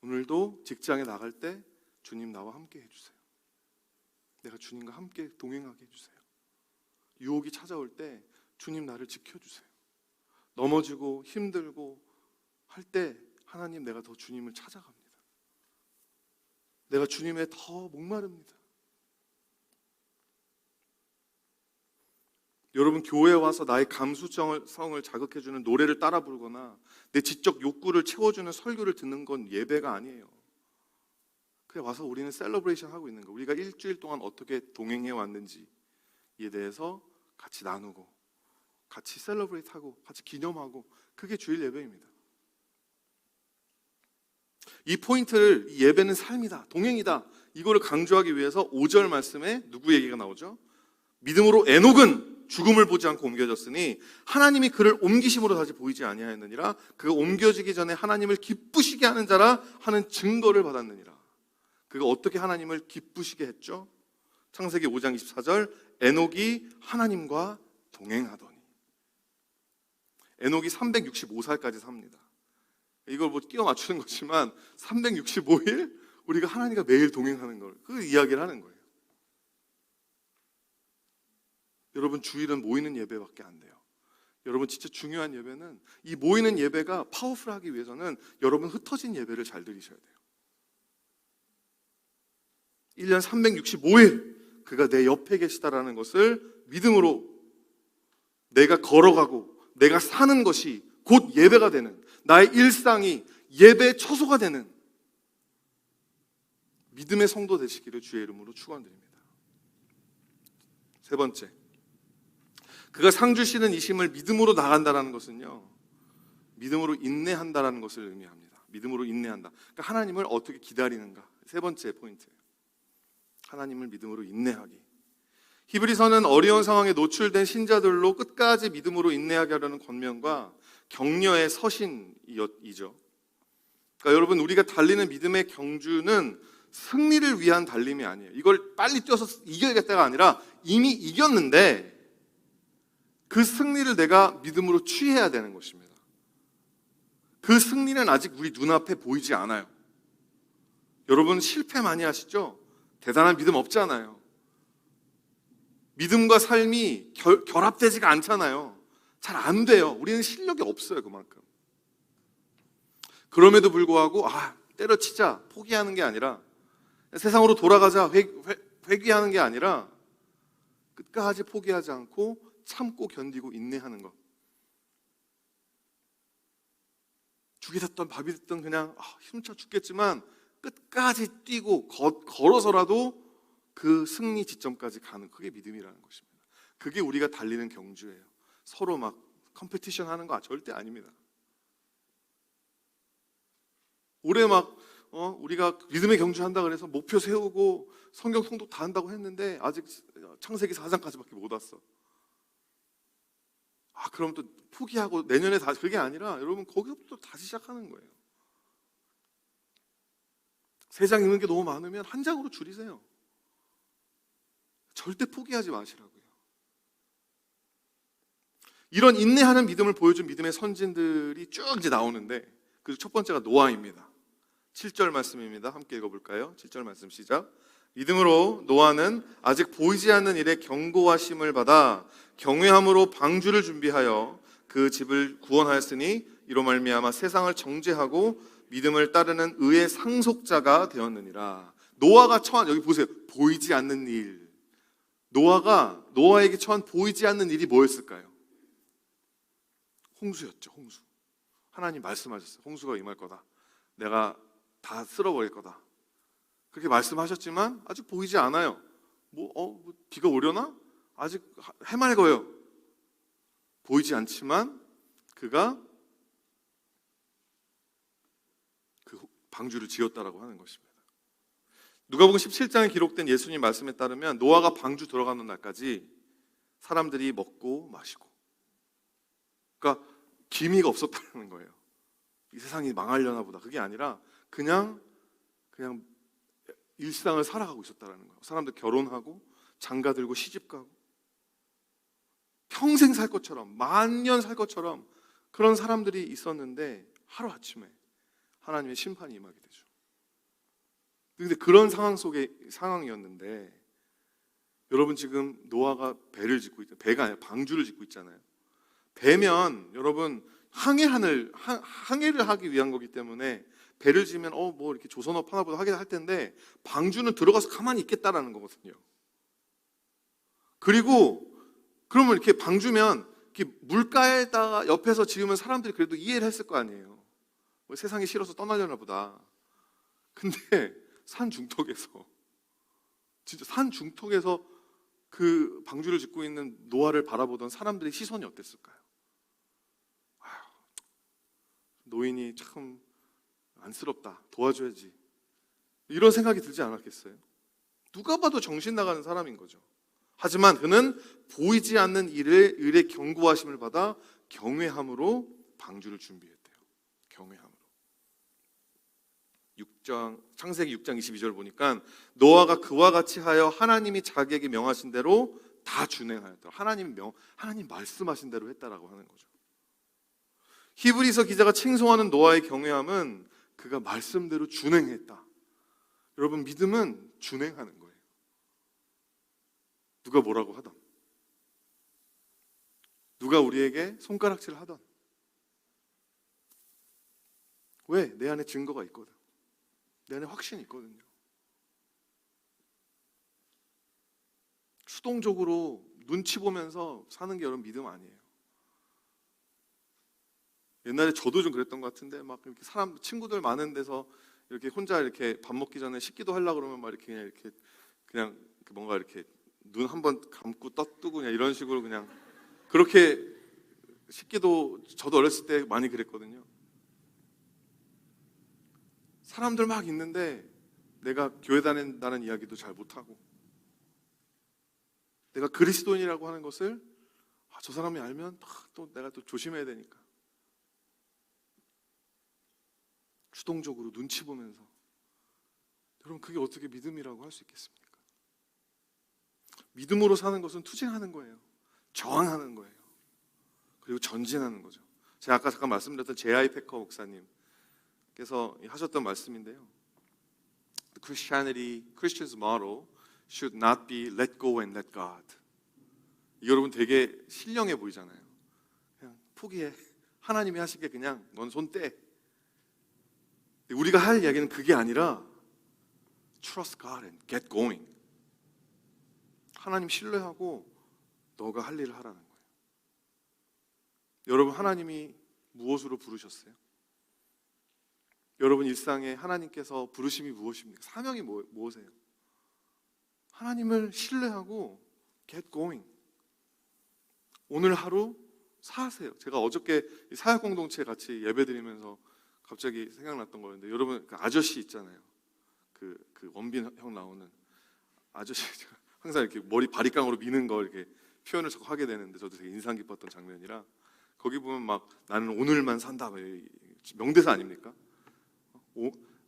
오늘도 직장에 나갈 때 주님 나와 함께 해주세요. 내가 주님과 함께 동행하게 해주세요. 유혹이 찾아올 때 주님 나를 지켜주세요. 넘어지고 힘들고 할 때 하나님 내가 더 주님을 찾아갑니다. 내가 주님에 더 목마릅니다. 여러분, 교회에 와서 나의 감수성을 자극해주는 노래를 따라 부르거나 내 지적 욕구를 채워주는 설교를 듣는 건 예배가 아니에요. 그냥 와서 우리는 셀러브레이션 하고 있는 거예요. 우리가 일주일 동안 어떻게 동행해 왔는지에 대해서 같이 나누고 같이 셀러브레이트하고 같이 기념하고, 그게 주일 예배입니다. 이 포인트를, 이 예배는 삶이다, 동행이다, 이거를 강조하기 위해서 5절 말씀에 누구 얘기가 나오죠? 믿음으로 에녹은 죽음을 보지 않고 옮겨졌으니 하나님이 그를 옮기심으로 다시 보이지 아니하였느니라. 그가 옮겨지기 전에 하나님을 기쁘시게 하는 자라 하는 증거를 받았느니라. 그가 어떻게 하나님을 기쁘시게 했죠? 창세기 5장 24절, 에녹이 하나님과 동행하더니. 에녹이 365살까지 삽니다. 이걸 뭐 끼워 맞추는 거지만 365일 우리가 하나님과 매일 동행하는 걸, 그 이야기를 하는 거예요. 여러분, 주일은 모이는 예배밖에 안 돼요. 여러분, 진짜 중요한 예배는, 이 모이는 예배가 파워풀하기 위해서는 여러분 흩어진 예배를 잘 드리셔야 돼요. 1년 365일 그가 내 옆에 계시다라는 것을 믿음으로 내가 걸어가고 내가 사는 것이 곧 예배가 되는, 나의 일상이 예배의 처소가 되는 믿음의 성도 되시기를 주의 이름으로 축원드립니다. 세 번째, 그가 상 주시는 이심을 믿음으로 나간다는 것은요, 믿음으로 인내한다라는 것을 의미합니다. 믿음으로 인내한다. 그러니까 하나님을 어떻게 기다리는가. 세 번째 포인트예요. 하나님을 믿음으로 인내하기. 히브리서는 어려운 상황에 노출된 신자들로 끝까지 믿음으로 인내하게 하려는 권면과 격려의 서신이죠. 그러니까 여러분, 우리가 달리는 믿음의 경주는 승리를 위한 달림이 아니에요. 이걸 빨리 뛰어서 이겨야겠다가 아니라 이미 이겼는데 그 승리를 내가 믿음으로 취해야 되는 것입니다. 그 승리는 아직 우리 눈앞에 보이지 않아요. 여러분, 실패 많이 하시죠? 대단한 믿음 없잖아요. 믿음과 삶이 결합되지가 않잖아요. 잘 안 돼요. 우리는 실력이 없어요, 그만큼. 그럼에도 불구하고 때려치자, 포기하는 게 아니라, 세상으로 돌아가자, 회귀하는 게 아니라 끝까지 포기하지 않고 참고 견디고 인내하는 것. 죽이 됐든 밥이 됐든 그냥 힘차 죽겠지만 끝까지 뛰고 걸어서라도 그 승리 지점까지 가는, 그게 믿음이라는 것입니다. 그게 우리가 달리는 경주예요. 서로 막 컴피티션 하는 거 절대 아닙니다. 올해 막 우리가 믿음의 경주 한다 그래서 목표 세우고 성경 통독 다 한다고 했는데 아직 창세기 4장까지밖에 못 왔어. 그럼 또 포기하고 내년에 다시, 그게 아니라 여러분 거기서부터 다시 시작하는 거예요. 3장 읽는 게 너무 많으면 한 장으로 줄이세요. 절대 포기하지 마시라고요. 이런 인내하는 믿음을 보여준 믿음의 선진들이 쭉 이제 나오는데, 그 첫 번째가 노아입니다. 7절 말씀입니다. 함께 읽어볼까요? 7절 말씀 시작. 믿음으로 노아는 아직 보이지 않는 일에 경고하심을 받아 경외함으로 방주를 준비하여 그 집을 구원하였으니 이로 말미암아 세상을 정죄하고 믿음을 따르는 의의 상속자가 되었느니라. 노아가 처한, 여기 보세요, 보이지 않는 일. 노아에게 처한 보이지 않는 일이 뭐였을까요? 홍수였죠. 홍수. 하나님 말씀하셨어요. 홍수가 임할 거다. 내가 다 쓸어버릴 거다. 그렇게 말씀하셨지만 아직 보이지 않아요. 비가 오려나? 아직 해맑어요. 보이지 않지만 그가 그 방주를 지었다라고 하는 것입니다. 누가복음 17장에 기록된 예수님 말씀에 따르면 노아가 방주 들어가는 날까지 사람들이 먹고 마시고, 그러니까 기미가 없었다는 거예요. 이 세상이 망하려나 보다. 그게 아니라 그냥 일상을 살아가고 있었다는 거예요. 사람들 결혼하고 장가 들고 시집 가고 평생 살 것처럼, 만년 살 것처럼 그런 사람들이 있었는데 하루아침에 하나님의 심판이 임하게 되죠. 근데 그런 상황이었는데 여러분, 지금 노아가 배를 짓고 있잖아요. 배가 아니라 방주를 짓고 있잖아요. 배면 여러분 항해를 하기 위한 거기 때문에 배를 지면 이렇게 조선업 하나 보다 하게 할 텐데, 방주는 들어가서 가만히 있겠다라는 거거든요. 그리고 그러면 이렇게 방주면 이렇게 물가에다가 옆에서 지으면 사람들이 그래도 이해를 했을 거 아니에요. 세상이 싫어서 떠나려나 보다. 근데 산 중턱에서, 진짜 산 중턱에서 그 방주를 짓고 있는 노아를 바라보던 사람들의 시선이 어땠을까요? 노인이 참 안쓰럽다, 도와줘야지, 이런 생각이 들지 않았겠어요? 누가 봐도 정신 나가는 사람인 거죠. 하지만 그는 보이지 않는 일의 경고하심을 받아 경외함으로 방주를 준비했대요. 경외함으로. 창세기 6장 22절 보니까 노아가 그와 같이 하여 하나님이 자기에게 명하신 대로 다 준행하였다. 하나님 말씀하신 대로 했다라고 하는 거죠. 히브리서 기자가 칭송하는 노아의 경외함은 그가 말씀대로 준행했다. 여러분, 믿음은 준행하는 거예요. 누가 뭐라고 하던, 누가 우리에게 손가락질을 하던, 왜? 내 안에 증거가 있거든. 내 안에 확신이 있거든요. 수동적으로 눈치 보면서 사는 게 여러분 믿음 아니에요. 옛날에 저도 좀 그랬던 것 같은데, 막 이렇게 친구들 많은 데서 이렇게 혼자 이렇게 밥 먹기 전에 식기도 하려고 그러면 막 이렇게 그냥 뭔가 이렇게 눈 한번 감고 떠 뜨고 그냥 이런 식으로 그냥 그렇게 쉽게도 저도 어렸을 때 많이 그랬거든요. 사람들 막 있는데 내가 교회 다닌다는 이야기도 잘 못하고, 내가 그리스도인이라고 하는 것을 저 사람이 알면 또 내가 또 조심해야 되니까 주동적으로 눈치 보면서, 여러분 그게 어떻게 믿음이라고 할 수 있겠습니까? 믿음으로 사는 것은 투쟁하는 거예요. 저항하는 거예요. 그리고 전진하는 거죠. 제가 아까 잠깐 말씀드렸던 J.I. 패커 목사님께서 하셨던 말씀인데요. Christian's motto should not be let go and let God. 여러분 되게 신령해 보이잖아요. 그냥 포기해. 하나님이 하시게 그냥 넌 손 떼. 우리가 할 이야기는 그게 아니라 Trust God and get going. 하나님 신뢰하고 너가 할 일을 하라는 거예요. 여러분 하나님이 무엇으로 부르셨어요? 여러분 일상에 하나님께서 부르심이 무엇입니까? 사명이 무엇이에요? 하나님을 신뢰하고 get going. 오늘 하루 사세요. 제가 어저께 사역 공동체 같이 예배드리면서 갑자기 생각났던 거였는데, 여러분 그 아저씨 있잖아요. 그 원빈 형 나오는 아저씨, 항상 이렇게 머리 바리깡으로 미는 거 이렇게 표현을 자꾸 하게 되는데 저도 되게 인상 깊었던 장면이라, 거기 보면 막 나는 오늘만 산다, 명대사 아닙니까?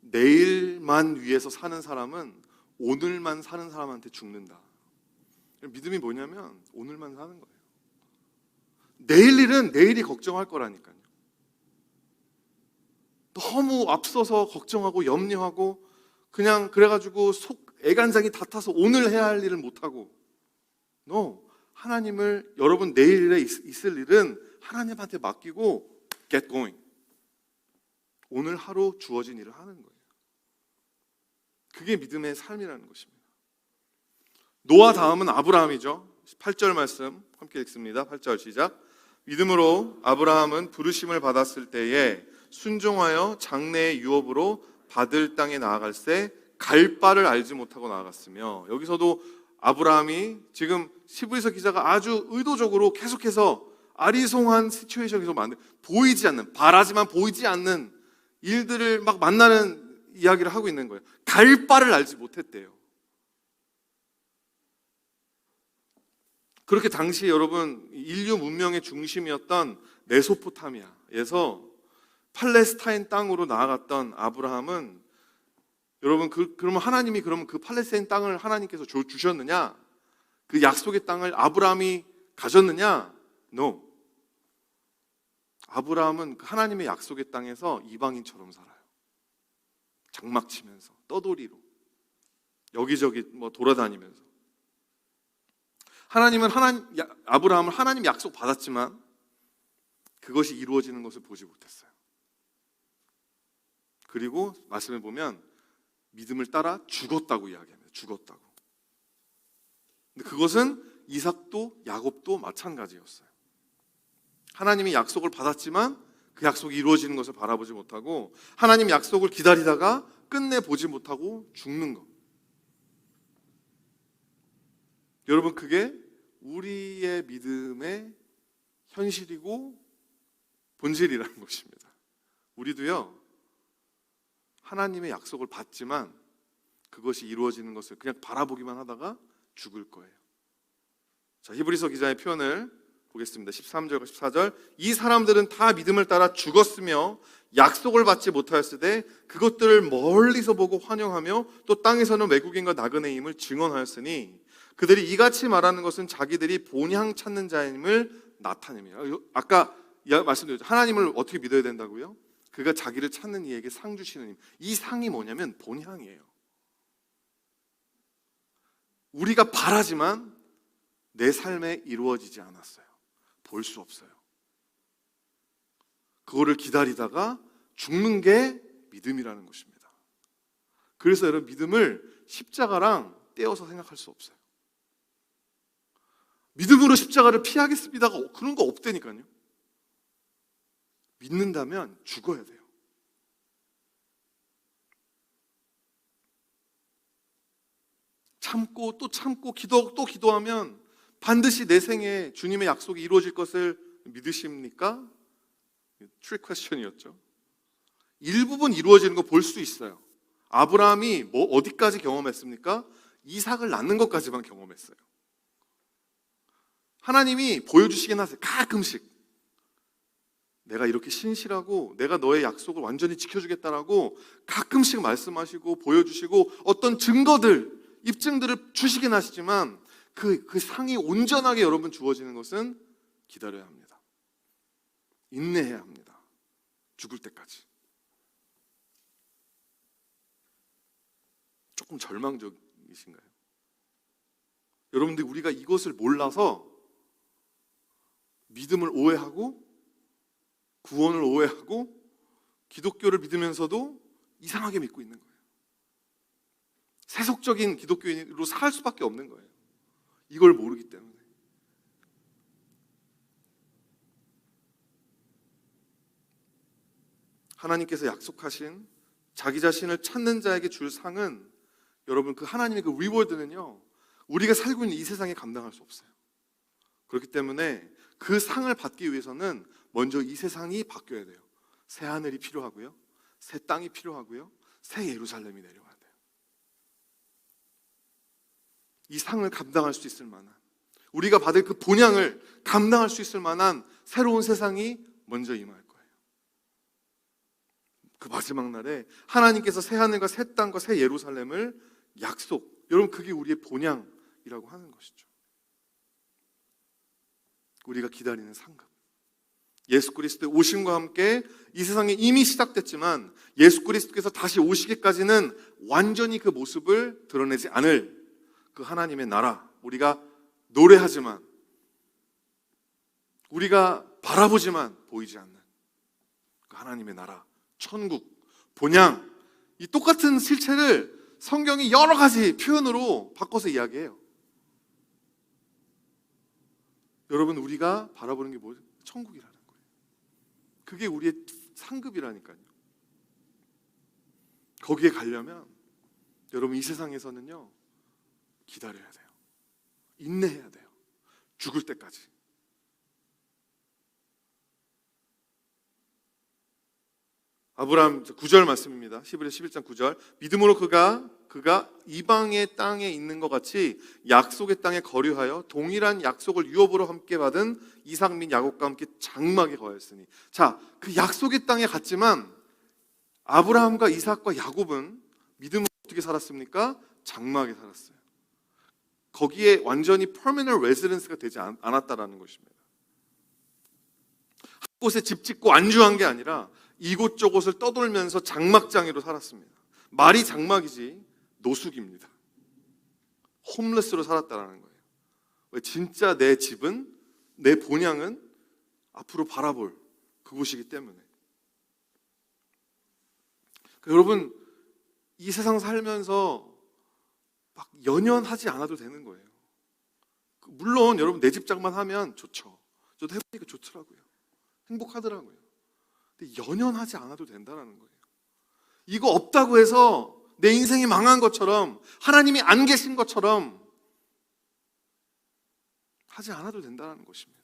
내일만 위해서 사는 사람은 오늘만 사는 사람한테 죽는다. 믿음이 뭐냐면 오늘만 사는 거예요. 내일 일은 내일이 걱정할 거라니까요. 너무 앞서서 걱정하고 염려하고 그냥 그래가지고 애간장이 다 타서 오늘 해야 할 일을 못하고, 하나님을, 여러분 내일에 있을 일은 하나님한테 맡기고 get going. 오늘 하루 주어진 일을 하는 거예요. 그게 믿음의 삶이라는 것입니다. 노아 다음은 아브라함이죠. 8절 말씀 함께 읽습니다. 8절 시작. 믿음으로 아브라함은 부르심을 받았을 때에 순종하여 장래의 유업으로 받을 땅에 나아갈새 갈 바를 알지 못하고 나아갔으며, 여기서도 아브라함이 지금 히브리서 기자가 아주 의도적으로 계속해서 아리송한 시츄에이션에서 보이지 않는, 바라지만 보이지 않는 일들을 막 만나는 이야기를 하고 있는 거예요. 갈 바를 알지 못했대요. 그렇게 당시 여러분 인류 문명의 중심이었던 메소포타미아에서 팔레스타인 땅으로 나아갔던 아브라함은, 여러분 그러면 하나님이 그러면 그 팔레스타인 땅을 하나님께서 주셨느냐? 그 약속의 땅을 아브라함이 가졌느냐? No. 아브라함은 하나님의 약속의 땅에서 이방인처럼 살아요. 장막 치면서 떠돌이로 여기저기 돌아다니면서. 아브라함은 하나님 약속 받았지만 그것이 이루어지는 것을 보지 못했어요. 그리고 말씀을 보면 믿음을 따라 죽었다고 이야기합니다. 죽었다고. 근데 그것은 이삭도 야곱도 마찬가지였어요. 하나님이 약속을 받았지만 그 약속이 이루어지는 것을 바라보지 못하고, 하나님 약속을 기다리다가 끝내 보지 못하고 죽는 것. 여러분 그게 우리의 믿음의 현실이고 본질이라는 것입니다. 우리도요, 하나님의 약속을 받지만 그것이 이루어지는 것을 그냥 바라보기만 하다가 죽을 거예요. 자, 히브리서 기자의 표현을 보겠습니다. 13절과 14절. 이 사람들은 다 믿음을 따라 죽었으며 약속을 받지 못하였으되 그것들을 멀리서 보고 환영하며 또 땅에서는 외국인과 나그네임을 증언하였으니 그들이 이같이 말하는 것은 자기들이 본향 찾는 자임을 나타냅니다. 아까 말씀드렸죠. 하나님을 어떻게 믿어야 된다고요? 그가 자기를 찾는 이에게 상 주시는 임. 이 상이 뭐냐면 본향이에요. 우리가 바라지만 내 삶에 이루어지지 않았어요. 볼 수 없어요. 그거를 기다리다가 죽는 게 믿음이라는 것입니다. 그래서 여러분 믿음을 십자가랑 떼어서 생각할 수 없어요. 믿음으로 십자가를 피하겠습니다. 그런 거 없다니까요. 믿는다면 죽어야 돼요. 참고 또 참고 또 기도하면 반드시 내 생에 주님의 약속이 이루어질 것을 믿으십니까? 트릭 퀘스천이었죠. 일부분 이루어지는 거 볼 수 있어요. 아브라함이 어디까지 경험했습니까? 이삭을 낳는 것까지만 경험했어요. 하나님이 보여주시긴 하세요. 가끔씩 내가 이렇게 신실하고 내가 너의 약속을 완전히 지켜주겠다라고 가끔씩 말씀하시고 보여주시고 어떤 증거들, 입증들을 주시긴 하시지만 그 상이 온전하게 여러분 주어지는 것은 기다려야 합니다. 인내해야 합니다. 죽을 때까지. 조금 절망적이신가요? 여러분들, 우리가 이것을 몰라서 믿음을 오해하고 구원을 오해하고 기독교를 믿으면서도 이상하게 믿고 있는 거예요. 세속적인 기독교인으로 살 수밖에 없는 거예요. 이걸 모르기 때문에. 하나님께서 약속하신 자기 자신을 찾는 자에게 줄 상은, 여러분, 그 하나님의 그 리워드는요, 우리가 살고 있는 이 세상에 감당할 수 없어요. 그렇기 때문에 그 상을 받기 위해서는 먼저 이 세상이 바뀌어야 돼요. 새 하늘이 필요하고요, 새 땅이 필요하고요, 새 예루살렘이 내려와야 돼요. 이 상을 감당할 수 있을 만한, 우리가 받을 그 본향을 감당할 수 있을 만한 새로운 세상이 먼저 임할 거예요. 그 마지막 날에 하나님께서 새 하늘과 새 땅과 새 예루살렘을 약속, 여러분, 그게 우리의 본향이라고 하는 것이죠. 우리가 기다리는 상급, 예수 그리스도의 오심과 함께 이 세상에 이미 시작됐지만 예수 그리스도께서 다시 오시기까지는 완전히 그 모습을 드러내지 않을 그 하나님의 나라, 우리가 노래하지만, 우리가 바라보지만 보이지 않는 그 하나님의 나라, 천국, 본향, 이 똑같은 실체를 성경이 여러 가지 표현으로 바꿔서 이야기해요. 여러분, 우리가 바라보는 게 뭐죠? 천국이라는 거예요. 그게 우리의 상급이라니까요. 거기에 가려면 여러분, 이 세상에서는요, 기다려야 돼요. 인내해야 돼요. 죽을 때까지. 아브라함 9절 말씀입니다. 11장 9절. 믿음으로 그가 이방의 땅에 있는 것 같이 약속의 땅에 거류하여 동일한 약속을 유업으로 함께 받은 이삭 및 야곱과 함께 장막에 거하였으니. 자, 그 약속의 땅에 갔지만 아브라함과 이삭과 야곱은 믿음으로 어떻게 살았습니까? 장막에 살았어요. 거기에 완전히 permanent residence가 되지 않았다라는 것입니다. 한 곳에 집 짓고 안주한 게 아니라 이곳저곳을 떠돌면서 장막장이로 살았습니다. 말이 장막이지 노숙입니다. 홈레스로 살았다라는 거예요. 왜? 진짜 내 집은, 내 본향은 앞으로 바라볼 그곳이기 때문에. 여러분, 이 세상 살면서 막 연연하지 않아도 되는 거예요. 물론 여러분, 내 집장만 하면 좋죠. 저도 해보니까 좋더라고요. 행복하더라고요. 근데 연연하지 않아도 된다는 거예요. 이거 없다고 해서 내 인생이 망한 것처럼, 하나님이 안 계신 것처럼 하지 않아도 된다는 것입니다.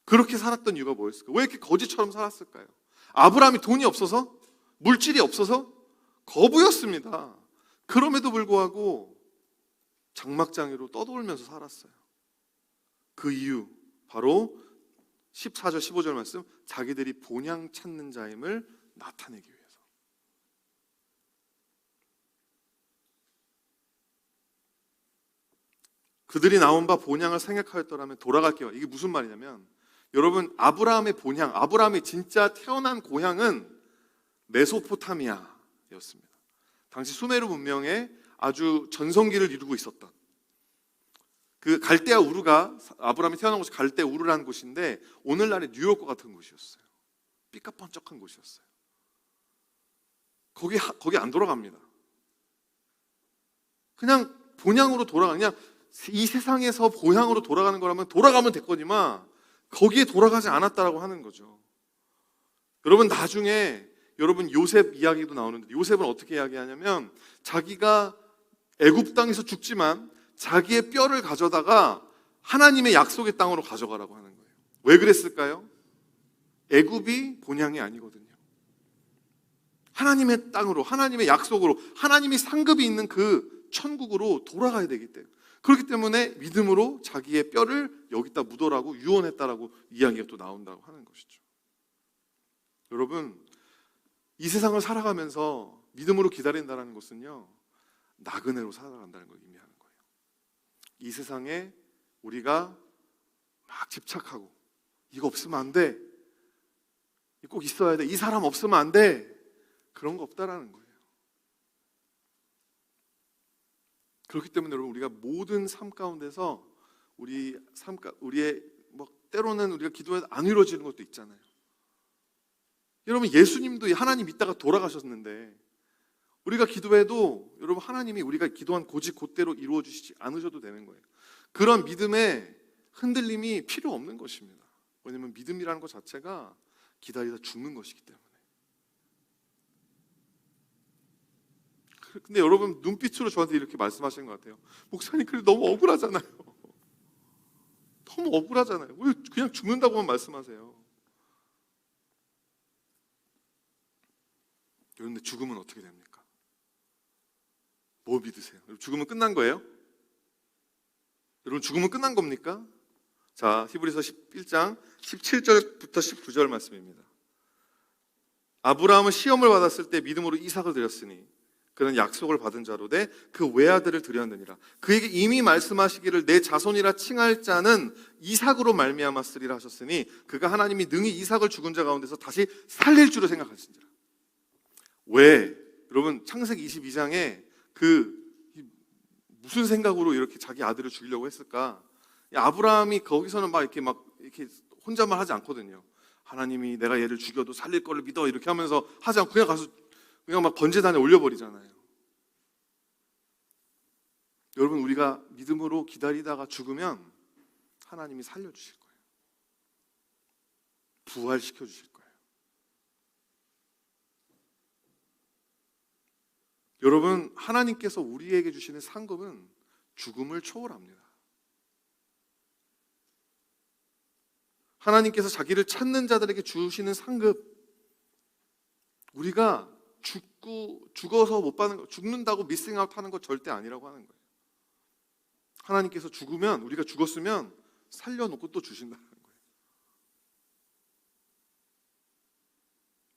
그렇게 살았던 이유가 뭐였을까요? 왜 이렇게 거지처럼 살았을까요? 아브라함이 돈이 없어서? 물질이 없어서? 거부였습니다. 그럼에도 불구하고 장막장이로 떠돌면서 살았어요. 그 이유, 바로 14절 15절 말씀, 자기들이 본향 찾는 자임을 나타내기 위해서. 그들이 나온 바 본향을 생각하였더라면 돌아갈게요. 이게 무슨 말이냐면, 여러분, 아브라함의 본향, 아브라함이 진짜 태어난 고향은 메소포타미아였습니다. 당시 수메르 문명에 아주 전성기를 이루고 있었던, 그 갈대아 우르가, 아브라함이 태어난 곳이 갈대아 우르라는 곳인데 오늘날의 뉴욕과 같은 곳이었어요. 삐까뻔쩍한 곳이었어요. 거기 안 돌아갑니다. 그냥 본향으로 그냥 이 세상에서 본향으로 돌아가는 거라면 돌아가면 됐거니만 거기에 돌아가지 않았다라고 하는 거죠. 여러분, 나중에 여러분 요셉 이야기도 나오는데, 요셉은 어떻게 이야기하냐면, 자기가 애굽 땅에서 죽지만 자기의 뼈를 가져다가 하나님의 약속의 땅으로 가져가라고 하는 거예요. 왜 그랬을까요? 애굽이 본향이 아니거든요. 하나님의 땅으로, 하나님의 약속으로, 하나님이 상급이 있는 그 천국으로 돌아가야 되기 때문에, 그렇기 때문에 믿음으로 자기의 뼈를 여기다 묻어라고 유언했다라고 이야기가 또 나온다고 하는 것이죠. 여러분, 이 세상을 살아가면서 믿음으로 기다린다는 것은요, 나그네로 살아간다는 걸 의미하는 거예요. 이 세상에 우리가 막 집착하고 이거 없으면 안 돼, 꼭 있어야 돼, 이 사람 없으면 안 돼, 그런 거 없다라는 거예요. 그렇기 때문에 여러분, 우리가 모든 삶 가운데서 우리의 때로는 우리가 기도해도 안 이루어지는 것도 있잖아요. 여러분, 예수님도 하나님 믿다가 돌아가셨는데 우리가 기도해도 여러분, 하나님이 우리가 기도한 고지 곧대로 이루어 주시지 않으셔도 되는 거예요. 그런 믿음의 흔들림이 필요 없는 것입니다. 왜냐하면 믿음이라는 것 자체가 기다리다 죽는 것이기 때문에. 근데 여러분, 눈빛으로 저한테 이렇게 말씀하시는 것 같아요. 목사님, 그래 너무 억울하잖아요. 너무 억울하잖아요. 왜 그냥 죽는다고만 말씀하세요? 그런데 죽으면 어떻게 됩니까? 뭐 믿으세요? 죽으면 끝난 거예요? 여러분, 죽으면 끝난 겁니까? 자, 히브리서 11장 17절부터 19절 말씀입니다. 아브라함은 시험을 받았을 때 믿음으로 이삭을 드렸으니 그는 약속을 받은 자로 돼 그 외아들을 드렸느니라. 그에게 이미 말씀하시기를 내 자손이라 칭할 자는 이삭으로 말미암았으리라 하셨으니 그가 하나님이 능히 이삭을 죽은 자 가운데서 다시 살릴 줄을 생각하신지라. 왜? 여러분, 창세기 22장에 무슨 생각으로 이렇게 자기 아들을 죽이려고 했을까? 아브라함이 거기서는 이렇게 혼자만 하지 않거든요. 하나님이 내가 얘를 죽여도 살릴 거를 믿어, 이렇게 하면서 하지 않고 그냥 가서 그냥 막 번제단에 올려버리잖아요. 여러분, 우리가 믿음으로 기다리다가 죽으면 하나님이 살려주실 거예요. 부활시켜 주실 거예요. 여러분, 하나님께서 우리에게 주시는 상급은 죽음을 초월합니다. 하나님께서 자기를 찾는 자들에게 주시는 상급, 우리가 죽어서 못 받는 거, 죽는다고 미싱아웃 하는 거 절대 아니라고 하는 거예요. 하나님께서 죽으면, 우리가 죽었으면 살려놓고 또 주신다는 거예요.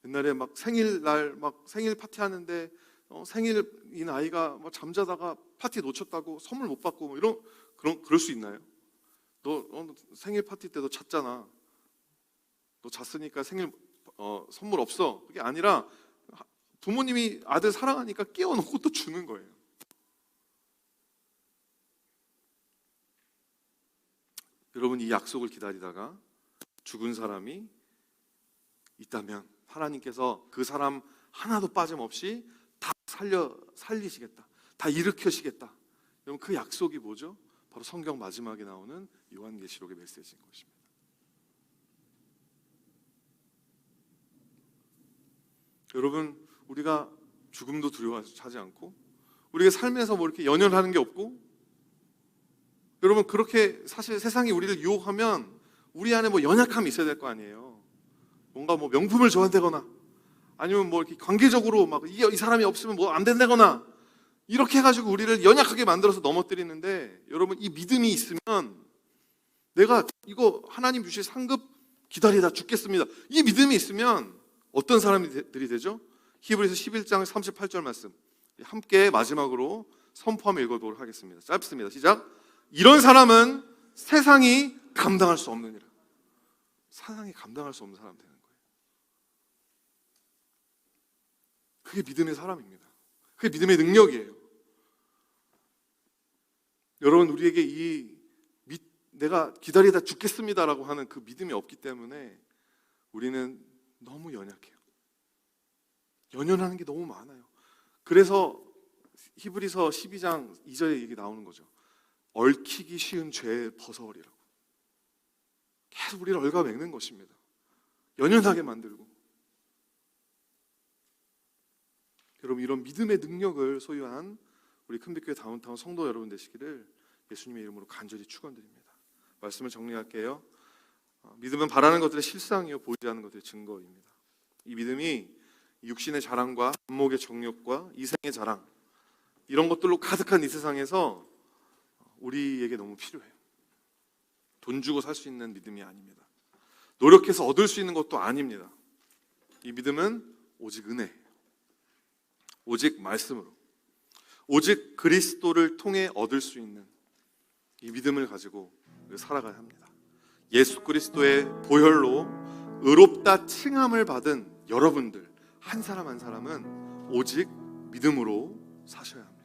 옛날에 생일날 생일 파티 하는데 생일인 아이가 잠자다가 파티 놓쳤다고 선물 못 받고 그럴 수 있나요? 너 생일 파티 때 너 잤잖아. 너 잤으니까 생일 선물 없어. 그게 아니라 부모님이 아들 사랑하니까 깨워놓고 또 주는 거예요. 여러분, 이 약속을 기다리다가 죽은 사람이 있다면 하나님께서 그 사람 하나도 빠짐없이 다 살리시겠다, 다 일으켜시겠다. 여러분, 그 약속이 뭐죠? 바로 성경 마지막에 나오는 요한계시록의 메시지인 것입니다. 여러분, 우리가 죽음도 두려워하지 않고 우리가 삶에서 이렇게 연연하는 게 없고, 여러분, 그렇게 사실 세상이 우리를 유혹하면 우리 안에 연약함이 있어야 될 거 아니에요. 뭔가 명품을 줘한다거나 아니면 이렇게 관계적으로 이 사람이 없으면 안 된다거나 이렇게 해가지고 우리를 연약하게 만들어서 넘어뜨리는데, 여러분, 이 믿음이 있으면 내가 이거 하나님 주실 상급 기다리다 죽겠습니다, 이 믿음이 있으면 어떤 사람들이 되죠? 히브리서 11장 38절 말씀 함께 마지막으로 선포하며 읽어보도록 하겠습니다. 짧습니다. 시작. 이런 사람은 세상이 감당할 수 없느니라. 세상이 감당할 수 없는 사람 되는 거예요. 그게 믿음의 사람입니다. 그게 믿음의 능력이에요. 여러분, 우리에게 내가 기다리다 죽겠습니다라고 하는 그 믿음이 없기 때문에 우리는 너무 연약해요. 연연하는 게 너무 많아요. 그래서 히브리서 12장 2절에 얘기 나오는 거죠. 얽히기 쉬운 죄에 벗어버리라고. 계속 우리를 얽어매는 것입니다. 연연하게 만들고. 여러분, 이런 믿음의 능력을 소유한 우리 큰빛교회 다운타운 성도 여러분 되시기를 예수님의 이름으로 간절히 축원드립니다. 말씀을 정리할게요. 믿음은 바라는 것들의 실상이요 보이지 않는 것들의 증거입니다. 이 믿음이 육신의 자랑과 안목의 정욕과 이생의 자랑, 이런 것들로 가득한 이 세상에서 우리에게 너무 필요해요. 돈 주고 살 수 있는 믿음이 아닙니다. 노력해서 얻을 수 있는 것도 아닙니다. 이 믿음은 오직 은혜, 오직 말씀으로, 오직 그리스도를 통해 얻을 수 있는 이 믿음을 가지고 살아가야 합니다. 예수 그리스도의 보혈로 의롭다 칭함을 받은 여러분들 한 사람 한 사람은 오직 믿음으로 사셔야 합니다.